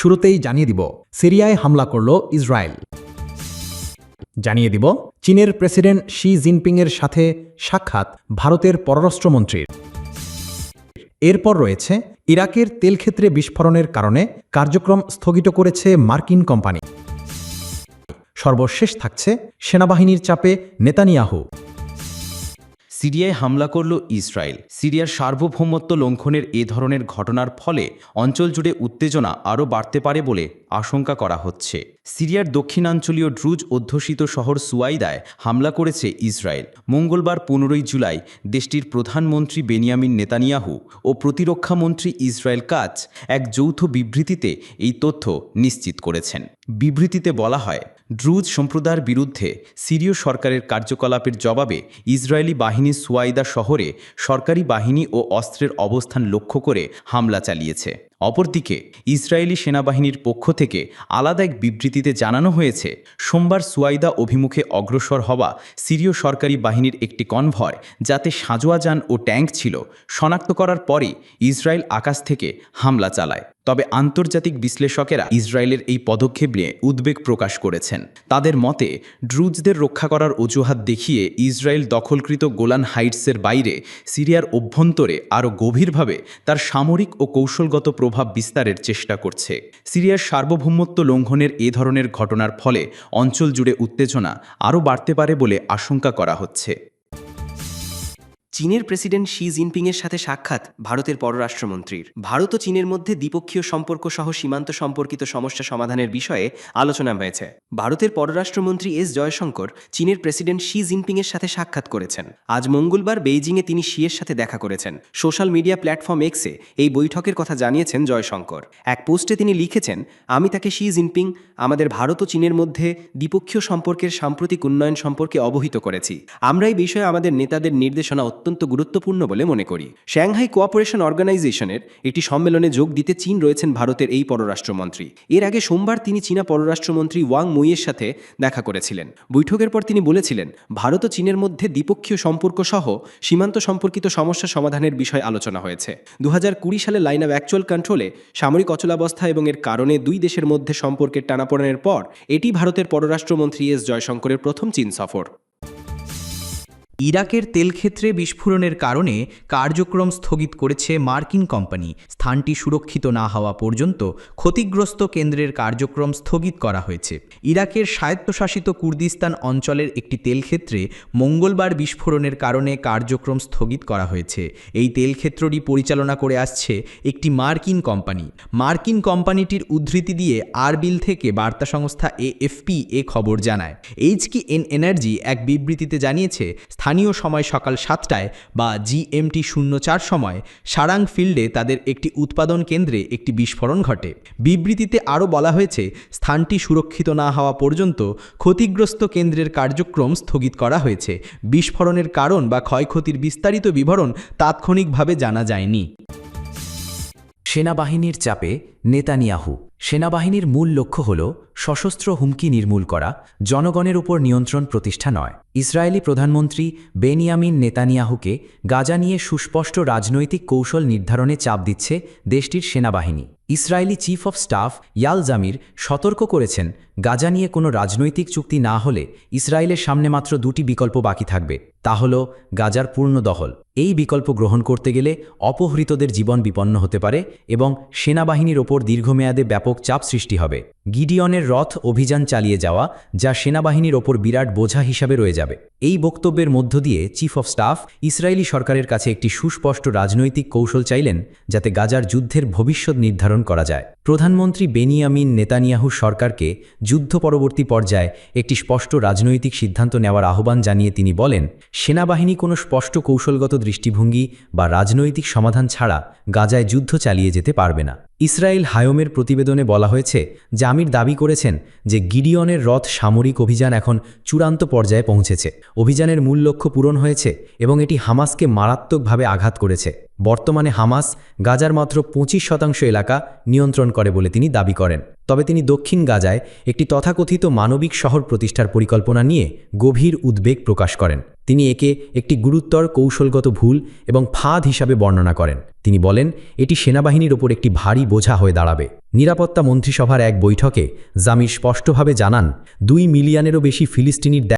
শুরুতেই জানিয়ে দিব সিরিয়ায় হামলা করল ইসরায়েল। জানিয়ে দিব চীনের প্রেসিডেন্ট শি জিনপিংয়ের সাথে সাক্ষাৎ ভারতের পররাষ্ট্রমন্ত্রীর। এরপর রয়েছে ইরাকের তেলক্ষেত্রে বিস্ফোরণের কারণে কার্যক্রম স্থগিত করেছে মার্কিন কোম্পানি। সর্বশেষ থাকছে সেনাবাহিনীর চাপে নেতানিয়াহু। সিরিয়ায় হামলা করল ইসরায়েল। সিরিয়ার সার্বভৌমত্ব লঙ্ঘনের এ ধরনের ঘটনার ফলে অঞ্চল জুড়ে উত্তেজনা আরও বাড়তে পারে বলে আশঙ্কা করা হচ্ছে। সিরিয়ার দক্ষিণাঞ্চলীয় ড্রুজ অধ্যুষিত শহর সুয়াইদায় হামলা করেছে ইসরায়েল। মঙ্গলবার 15 জুলাই দেশটির প্রধানমন্ত্রী বেনিয়ামিন নেতানিয়াহু ও প্রতিরক্ষামন্ত্রী ইসরায়েল কাচ এক যৌথ বিবৃতিতে এই তথ্য নিশ্চিত করেছেন। বিবৃতিতে বলা হয়, ড্রুজ সম্প্রদায়ের বিরুদ্ধে সিরীয় সরকারের কার্যকলাপের জবাবে ইসরায়েলি বাহিনী সুয়াইদা শহরে সরকারি বাহিনী ও অস্ত্রের অবস্থান লক্ষ্য করে হামলা চালিয়েছে। অপরদিকে ইসরায়েলি সেনাবাহিনীর পক্ষ থেকে আলাদা এক বিবৃতিতে জানানো হয়েছে, সোমবার সুয়াইদা অভিমুখে অগ্রসর হওয়া সিরীয় সরকারি বাহিনীর একটি কনভয়, যাতে সাঁজোয়া যান ও ট্যাঙ্ক ছিল, শনাক্ত করার পরই ইসরায়েল আকাশ থেকে হামলা চালায়। তবে আন্তর্জাতিক বিশ্লেষকেরা ইসরায়েলের এই পদক্ষেপ নিয়ে উদ্বেগ প্রকাশ করেছেন। তাদের মতে, ড্রুজদের রক্ষা করার অজুহাত দেখিয়ে ইসরায়েল দখলকৃত গোলান হাইটসের বাইরে সিরিয়ার অভ্যন্তরে আরও গভীরভাবে তার সামরিক ও কৌশলগত প্রভাব বিস্তারের চেষ্টা করছে। সিরিয়ার সার্বভৌমত্ব লঙ্ঘনের এ ধরনের ঘটনার ফলে অঞ্চল জুড়ে উত্তেজনা আরও বাড়তে পারে বলে আশঙ্কা করা হচ্ছে। চীনের প্রেসিডেন্ট শি জিনপিংয়ের সাথে সাক্ষাৎ ভারতের পররাষ্ট্রমন্ত্রীর। ভারত ও চীনের মধ্যে দ্বিপক্ষীয় সম্পর্ক সহ সীমান্ত সম্পর্কিত সমস্যা সমাধানের বিষয়ে আলোচনা হয়েছে। ভারতের পররাষ্ট্রমন্ত্রী এস জয়শঙ্কর চীনের প্রেসিডেন্ট শি জিনপিংয়ের সাথে সাক্ষাৎ করেছেন। আজ মঙ্গলবার বেইজিংয়ে তিনি শিয়ের সাথে দেখা করেছেন। সোশ্যাল মিডিয়া প্ল্যাটফর্ম এক্সে এই বৈঠকের কথা জানিয়েছেন জয়শঙ্কর। এক পোস্টে তিনি লিখেছেন, আমি তাকে শি জিনপিং আমাদের ভারত ও চীনের মধ্যে দ্বিপক্ষীয় সম্পর্কের সাম্প্রতিক উন্নয়ন সম্পর্কে অবহিত করেছি। আমরা এই বিষয়ে আমাদের নেতাদের নির্দেশনা অত্যন্ত গুরুত্বপূর্ণ বলে মনে করি। সাংহাই কোঅপারেশন অর্গানাইজেশনের একটি সম্মেলনে যোগ দিতে চীন রয়েছেন ভারতের এই পররাষ্ট্রমন্ত্রী। এর আগে সোমবার তিনি চীনা পররাষ্ট্রমন্ত্রী ওয়াং মুইয়ের সাথে দেখা করেছিলেন। বৈঠকের পর তিনি বলেছিলেন, ভারত ও চীনের মধ্যে দ্বিপক্ষীয় সম্পর্ক সহ সীমান্ত সম্পর্কিত সমস্যা সমাধানের বিষয়ে আলোচনা হয়েছে। 2020 সালে লাইন অফ অ্যাকচুয়াল কন্ট্রোলে সামরিক অচলাবস্থা এবং এর কারণে দুই দেশের মধ্যে সম্পর্কের টানাপোড়েনের পর এটি ভারতের পররাষ্ট্রমন্ত্রী এস জয়শঙ্করের প্রথম চীন সফর। ইরাকের তেলক্ষেত্রে বিস্ফোরণের কারণে কার্যক্রম স্থগিত করেছে মার্কিন কোম্পানি। স্থানটি সুরক্ষিত না হওয়া পর্যন্ত ক্ষতিগ্রস্ত কেন্দ্রের কার্যক্রম স্থগিত করা হয়েছে। ইরাকের স্বায়ত্তশাসিত কুর্দিস্তান অঞ্চলের একটি তেলক্ষেত্রে মঙ্গলবার বিস্ফোরণের কারণে কার্যক্রম স্থগিত করা হয়েছে। এই তেলক্ষেত্রটি পরিচালনা করে আসছে একটি মার্কিন কোম্পানি। মার্কিন কোম্পানিটির উদ্ধৃতি দিয়ে আরবিল থেকে বার্তা সংস্থা এএফপি এ খবর জানায়। এইচকিএন এনার্জি এক বিবৃতিতে জানিয়েছে, স্থানীয় সময় সকাল 7টায় বা জিএমটি 04 সময় সারাং ফিল্ডে তাদের একটি উৎপাদন কেন্দ্রে একটি বিস্ফোরণ ঘটে। বিবৃতিতে আরও বলা হয়েছে, স্থানটি সুরক্ষিত না হওয়া পর্যন্ত ক্ষতিগ্রস্ত কেন্দ্রের কার্যক্রম স্থগিত করা হয়েছে। বিস্ফোরণের কারণ বা ক্ষয়ক্ষতির বিস্তারিত বিবরণ তাৎক্ষণিকভাবে জানা যায়নি। সেনাবাহিনীর চাপে নেতানিয়াহু। সেনাবাহিনীর মূল লক্ষ্য হল সশস্ত্র হুমকি নির্মূল করা, জনগণের উপর নিয়ন্ত্রণ প্রতিষ্ঠা নয়। ইসরায়েলি প্রধানমন্ত্রী বেনিয়ামিন নেতানিয়াহুকে গাজা নিয়ে সুস্পষ্ট রাজনৈতিক কৌশল নির্ধারণে চাপ দিচ্ছে দেশটির সেনাবাহিনী। Israeli chief of staff Eyal Zamir সতর্ক করেছেন, গাজা নিয়ে কোনো রাজনৈতিক চুক্তি না হলে ইসরায়েলের সামনে মাত্র দুটি বিকল্প বাকি থাকবে, তা হল গাজার পূর্ণ দখল। এই বিকল্প গ্রহণ করতে গেলে অপহৃতদের জীবন বিপন্ন হতে পারে এবং সেনাবাহিনীর ওপর দীর্ঘমেয়াদে ব্যাপক চাপ সৃষ্টি হবে। গিডিয়নের রথ অভিযান চালিয়ে যাওয়া, যা সেনাবাহিনীর ওপর বিরাট বোঝা হিসাবে রয়ে যাবে। এই বক্তব্যের মধ্য দিয়ে চিফ অফ স্টাফ ইসরায়েলি সরকারের কাছে একটি সুস্পষ্ট রাজনৈতিক কৌশল চাইলেন, যাতে গাজার যুদ্ধের ভবিষ্যৎ নির্ধারণ করা যায়। প্রধানমন্ত্রী বেনিয়ামিন নেতানিয়াহু সরকারকে যুদ্ধ পরবর্তী পর্যায়ে একটি স্পষ্ট রাজনৈতিক সিদ্ধান্ত নেওয়ার আহ্বান জানিয়ে তিনি বলেন, সেনাবাহিনী কোনো স্পষ্ট কৌশলগত দৃষ্টিভঙ্গি বা রাজনৈতিক সমাধান ছাড়া গাজায় যুদ্ধ চালিয়ে যেতে পারবে না। ইসরায়েল হায়োমের প্রতিবেদনে বলা হয়েছে, জামির দাবি করেছেন যে গিডিয়নের রথ সামরিক অভিযান এখন চূড়ান্ত পর্যায়ে পৌঁছেছে। অভিযানের মূল লক্ষ্য পূরণ হয়েছে এবং এটি হামাসকে মারাত্মকভাবে আঘাত করেছে। বর্তমানে হামাস গাজার মাত্র 25% এলাকা নিয়ন্ত্রণ করে বলে তিনি দাবি করেন। তবে তিনি দক্ষিণ গাজায় একটি তথাকথিত মানবিক শহর প্রতিষ্ঠার পরিকল্পনা নিয়ে গভীর উদ্বেগ প্রকাশ করেন। তিনি একে একটি গুরুতর কৌশলগত ভুল এবং ফাঁদ হিসাবে বর্ণনা করেন। তিনি বলেন, এটি সেনাবাহিনীর ওপর একটি ভারী বোঝা হয়ে দাঁড়াবে। নিরাপত্তা মন্ত্রিসভার এক বৈঠকে জামির স্পষ্টভাবে জানান 2 মিলিয়নেরও বেশি ফিলিস্তিনির